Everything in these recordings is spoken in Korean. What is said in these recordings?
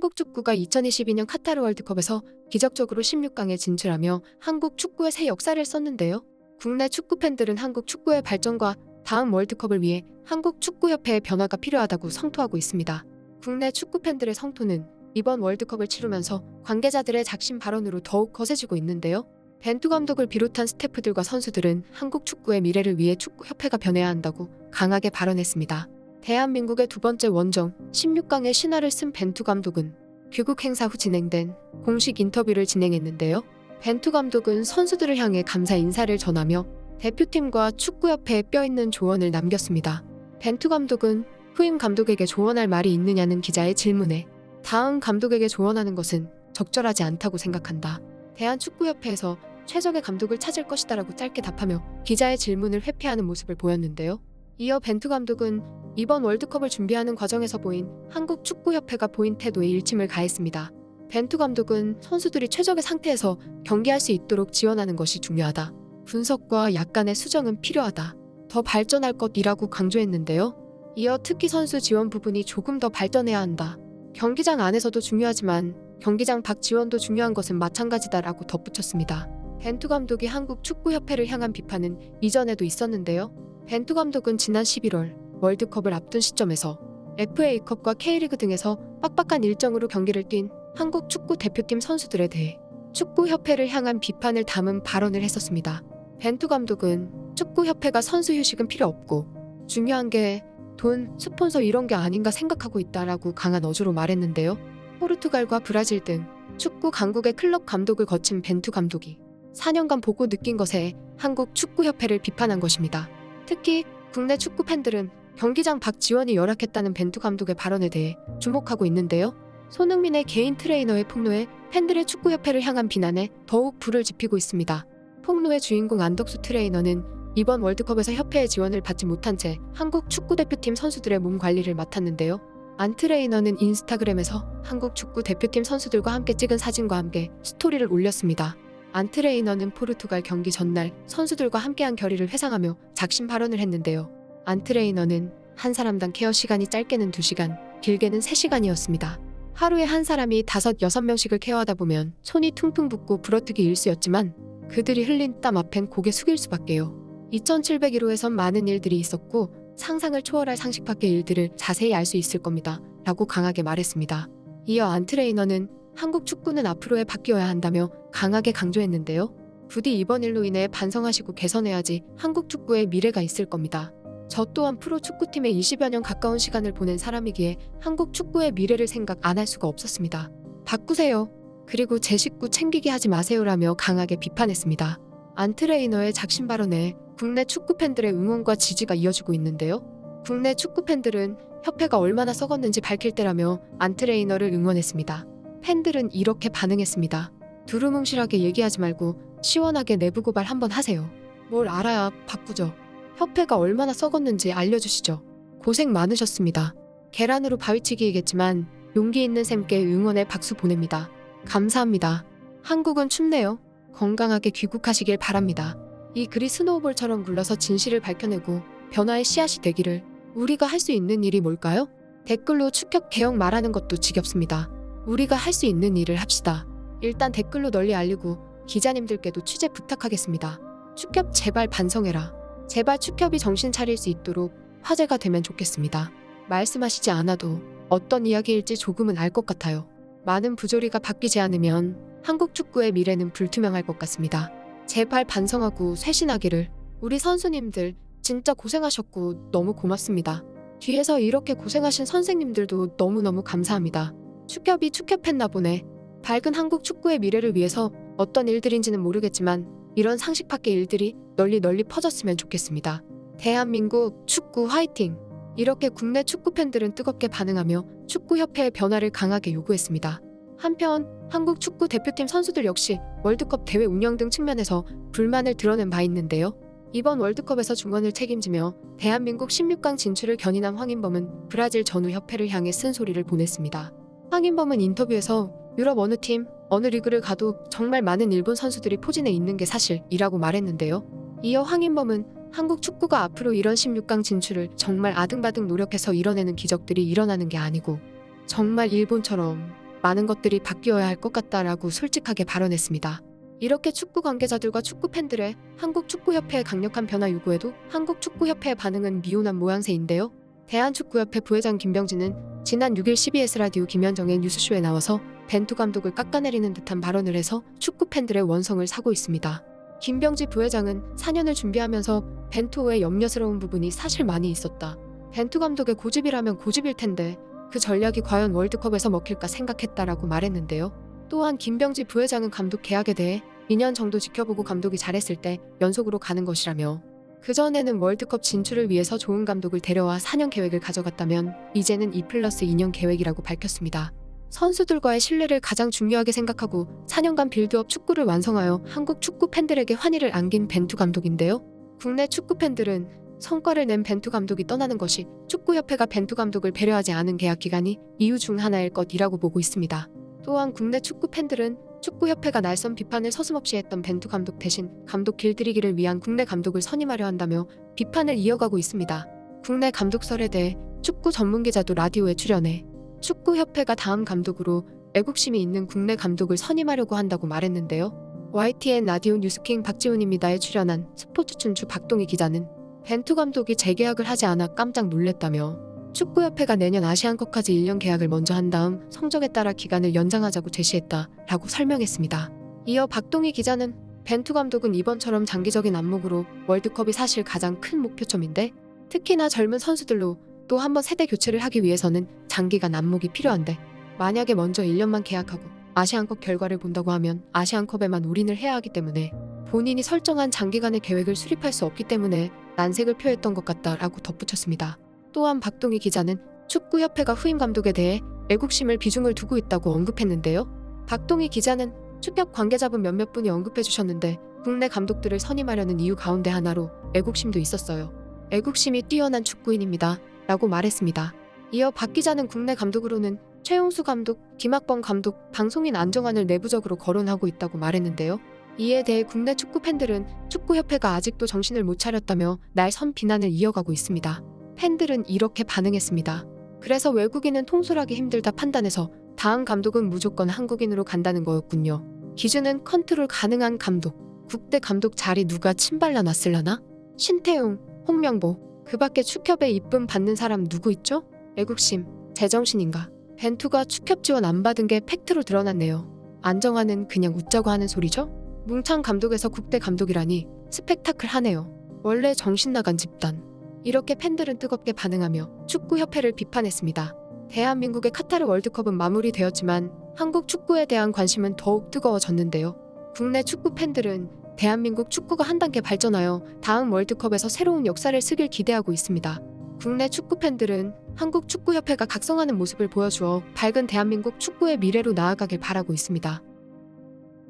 한국 축구가 2022년 카타르 월드컵에서 기적적으로 16강에 진출하며 한국 축구의 새 역사를 썼는데요. 국내 축구 팬들은 한국 축구의 발전과 다음 월드컵을 위해 한국 축구협회의 변화가 필요하다고 성토하고 있습니다. 국내 축구 팬들의 성토는 이번 월드컵을 치르면서 관계자들의 작심 발언으로 더욱 거세지고 있는데요. 벤투 감독을 비롯한 스태프들과 선수들은 한국 축구의 미래를 위해 축구협회가 변해야 한다고 강하게 발언했습니다. 대한민국의 두 번째 원정 16강의 신화를 쓴 벤투 감독은 귀국 행사 후 진행된 공식 인터뷰를 진행했는데요. 벤투 감독은 선수들을 향해 감사 인사를 전하며 대표팀과 축구협회에 뼈있는 조언을 남겼습니다. 벤투 감독은 후임 감독에게 조언할 말이 있느냐는 기자의 질문에 다음 감독에게 조언하는 것은 적절하지 않다고 생각한다. 대한축구협회에서 최적의 감독을 찾을 것이다라고 짧게 답하며 기자의 질문을 회피하는 모습을 보였는데요. 이어 벤투 감독은 이번 월드컵을 준비하는 과정에서 보인 한국 축구협회가 보인 태도에 일침을 가했습니다. 벤투 감독은 선수들이 최적의 상태에서 경기할 수 있도록 지원하는 것이 중요하다. 분석과 약간의 수정은 필요하다. 더 발전할 것이라고 강조했는데요. 이어 특히 선수 지원 부분이 조금 더 발전해야 한다. 경기장 안에서도 중요하지만 경기장 밖 지원도 중요한 것은 마찬가지다라고 덧붙였습니다. 벤투 감독이 한국 축구협회를 향한 비판은 이전에도 있었는데요. 벤투 감독은 지난 11월 월드컵을 앞둔 시점에서 FA컵과 K리그 등에서 빡빡한 일정으로 경기를 뛴 한국 축구 대표팀 선수들에 대해 축구협회를 향한 비판을 담은 발언을 했었습니다. 벤투 감독은 축구협회가 선수 휴식은 필요 없고 중요한 게 돈, 스폰서 이런 게 아닌가 생각하고 있다라고 강한 어조로 말했는데요. 포르투갈과 브라질 등 축구 강국의 클럽 감독을 거친 벤투 감독이 4년간 보고 느낀 것에 한국 축구협회를 비판한 것입니다. 특히 국내 축구 팬들은 경기장 밖 지원이 열악했다는 벤투 감독의 발언에 대해 주목하고 있는데요. 손흥민의 개인 트레이너의 폭로에 팬들의 축구협회를 향한 비난에 더욱 불을 지피고 있습니다. 폭로의 주인공 안덕수 트레이너는 이번 월드컵에서 협회의 지원을 받지 못한 채 한국 축구대표팀 선수들의 몸 관리를 맡았는데요. 안 트레이너는 인스타그램에서 한국 축구 대표팀 선수들과 함께 찍은 사진과 함께 스토리를 올렸습니다. 안 트레이너는 포르투갈 경기 전날 선수들과 함께한 결의를 회상하며 작심 발언을 했는데요. 안 트레이너는 한 사람당 케어 시간이 짧게는 2시간, 길게는 3시간이었습니다. 하루에 한 사람이 5, 6명씩을 케어하다 보면 손이 퉁퉁 붓고 부러뜨기 일쑤였지만 그들이 흘린 땀 앞엔 고개 숙일 수밖에요. 2701호에선 많은 일들이 있었고 상상을 초월할 상식 밖의 일들을 자세히 알 수 있을 겁니다. 라고 강하게 말했습니다. 이어 안 트레이너는 한국 축구는 앞으로의 바뀌어야 한다며 강하게 강조했는데요. 부디 이번 일로 인해 반성하시고 개선해야지 한국 축구의 미래가 있을 겁니다. 저 또한 프로축구팀에 20여 년 가까운 시간을 보낸 사람이기에 한국 축구의 미래를 생각 안 할 수가 없었습니다. 바꾸세요. 그리고 제 식구 챙기게 하지 마세요라며 강하게 비판했습니다. 안 트레이너의 작심 발언에 국내 축구 팬들의 응원과 지지가 이어지고 있는데요. 국내 축구 팬들은 협회가 얼마나 썩었는지 밝힐 때라며 안 트레이너를 응원했습니다. 팬들은 이렇게 반응했습니다. 두루뭉실하게 얘기하지 말고 시원하게 내부 고발 한번 하세요. 뭘 알아야 바꾸죠. 협회가 얼마나 썩었는지 알려주시죠. 고생 많으셨습니다. 계란으로 바위치기이겠지만 용기 있는 쌤께 응원의 박수 보냅니다. 감사합니다. 한국은 춥네요. 건강하게 귀국하시길 바랍니다. 이 글이 스노우볼처럼 굴러서 진실을 밝혀내고 변화의 씨앗이 되기를. 우리가 할 수 있는 일이 뭘까요? 댓글로 축협 개혁 말하는 것도 지겹습니다. 우리가 할 수 있는 일을 합시다. 일단 댓글로 널리 알리고 기자님들께도 취재 부탁하겠습니다. 축협 제발 반성해라. 제발 축협이 정신 차릴 수 있도록 화제가 되면 좋겠습니다. 말씀하시지 않아도 어떤 이야기일지 조금은 알 것 같아요. 많은 부조리가 바뀌지 않으면 한국 축구의 미래는 불투명할 것 같습니다. 제발 반성하고 쇄신하기를. 우리 선수님들 진짜 고생하셨고 너무 고맙습니다. 뒤에서 이렇게 고생하신 선생님들도 너무너무 감사합니다. 축협이 축협했나 보네. 밝은 한국 축구의 미래를 위해서 어떤 일들인지는 모르겠지만 이런 상식 밖의 일들이 널리 퍼졌으면 좋겠습니다. 대한민국 축구 화이팅! 이렇게 국내 축구 팬들은 뜨겁게 반응하며 축구협회의 변화를 강하게 요구했습니다. 한편 한국 축구 대표팀 선수들 역시 월드컵 대회 운영 등 측면에서 불만을 드러낸 바 있는데요. 이번 월드컵에서 중원을 책임지며 대한민국 16강 진출을 견인한 황인범은 브라질 전후협회를 향해 쓴소리를 보냈습니다. 황인범은 인터뷰에서 유럽 어느 팀, 어느 리그를 가도 정말 많은 일본 선수들이 포진해 있는 게 사실이라고 말했는데요. 이어 황인범은 한국 축구가 앞으로 이런 16강 진출을 정말 아등바등 노력해서 이뤄내는 기적들이 일어나는 게 아니고 정말 일본처럼 많은 것들이 바뀌어야 할 것 같다라고 솔직하게 발언했습니다. 이렇게 축구 관계자들과 축구 팬들의 한국축구협회의 강력한 변화 요구에도 한국축구협회의 반응은 미온한 모양새인데요. 대한축구협회 부회장 김병진은 지난 6일 CBS 라디오 김현정의 뉴스쇼에 나와서 벤투 감독을 깎아내리는 듯한 발언을 해서 축구 팬들의 원성을 사고 있습니다. 김병지 부회장은 4년을 준비하면서 벤투의 염려스러운 부분이 사실 많이 있었다. 벤투 감독의 고집이라면 고집일 텐데 그 전략이 과연 월드컵에서 먹힐까 생각했다라고 말했는데요. 또한 김병지 부회장은 감독 계약에 대해 2년 정도 지켜보고 감독이 잘했을 때 연속으로 가는 것이라며 그전에는 월드컵 진출을 위해서 좋은 감독을 데려와 4년 계획을 가져갔다면 이제는 2+2년 계획이라고 밝혔습니다. 선수들과의 신뢰를 가장 중요하게 생각하고 4년간 빌드업 축구를 완성하여 한국 축구 팬들에게 환희를 안긴 벤투 감독인데요. 국내 축구 팬들은 성과를 낸 벤투 감독이 떠나는 것이 축구협회가 벤투 감독을 배려하지 않은 계약 기간이 이유 중 하나일 것이라고 보고 있습니다. 또한 국내 축구 팬들은 축구협회가 날선 비판을 서슴없이 했던 벤투 감독 대신 감독 길들이기를 위한 국내 감독을 선임하려 한다며 비판을 이어가고 있습니다. 국내 감독설에 대해 축구 전문기자도 라디오에 출연해 축구협회가 다음 감독으로 애국심이 있는 국내 감독을 선임하려고 한다고 말했는데요. YTN 라디오 뉴스킹 박지훈입니다에 출연한 스포츠춘추 박동희 기자는 벤투 감독이 재계약을 하지 않아 깜짝 놀랬다며 축구협회가 내년 아시안컵까지 1년 계약을 먼저 한 다음 성적에 따라 기간을 연장하자고 제시했다라고 설명했습니다. 이어 박동희 기자는 벤투 감독은 이번처럼 장기적인 안목으로 월드컵이 사실 가장 큰 목표점인데 특히나 젊은 선수들로 또 한 번 세대 교체를 하기 위해서는 장기간 안목이 필요한데 만약에 먼저 1년만 계약하고 아시안컵 결과를 본다고 하면 아시안컵에만 올인을 해야 하기 때문에 본인이 설정한 장기간의 계획을 수립할 수 없기 때문에 난색을 표했던 것 같다라고 덧붙였습니다. 또한 박동희 기자는 축구협회가 후임 감독에 대해 애국심을 비중을 두고 있다고 언급했는데요. 박동희 기자는 축협 관계자분 몇몇 분이 언급해 주셨는데 국내 감독들을 선임하려는 이유 가운데 하나로 애국심도 있었어요. 애국심이 뛰어난 축구인입니다. 라고 말했습니다. 이어 박 기자는 국내 감독으로는 최용수 감독, 김학범 감독, 방송인 안정환을 내부적으로 거론하고 있다고 말했는데요. 이에 대해 국내 축구 팬들은 축구협회가 아직도 정신을 못 차렸다며 날선 비난을 이어가고 있습니다. 팬들은 이렇게 반응했습니다. 그래서 외국인은 통솔하기 힘들다 판단해서 다음 감독은 무조건 한국인으로 간다는 거였군요. 기준은 컨트롤 가능한 감독. 국대 감독 자리 누가 침발라 놨을라나? 신태용, 홍명보. 그 밖에 축협에 입금 받는 사람 누구 있죠? 애국심, 제정신인가? 벤투가 축협 지원 안 받은 게 팩트로 드러났네요. 안정환은 그냥 웃자고 하는 소리죠? 뭉창 감독에서 국대 감독이라니 스펙타클하네요. 원래 정신 나간 집단. 이렇게 팬들은 뜨겁게 반응하며 축구협회를 비판했습니다. 대한민국의 카타르 월드컵은 마무리되었지만 한국 축구에 대한 관심은 더욱 뜨거워졌는데요. 국내 축구 팬들은 대한민국 축구가 한 단계 발전하여 다음 월드컵에서 새로운 역사를 쓰길 기대하고 있습니다. 국내 축구 팬들은 한국 축구협회가 각성하는 모습을 보여주어 밝은 대한민국 축구의 미래로 나아가길 바라고 있습니다.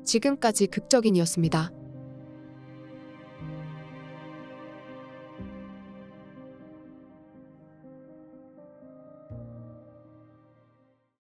지금까지 극적인이었습니다.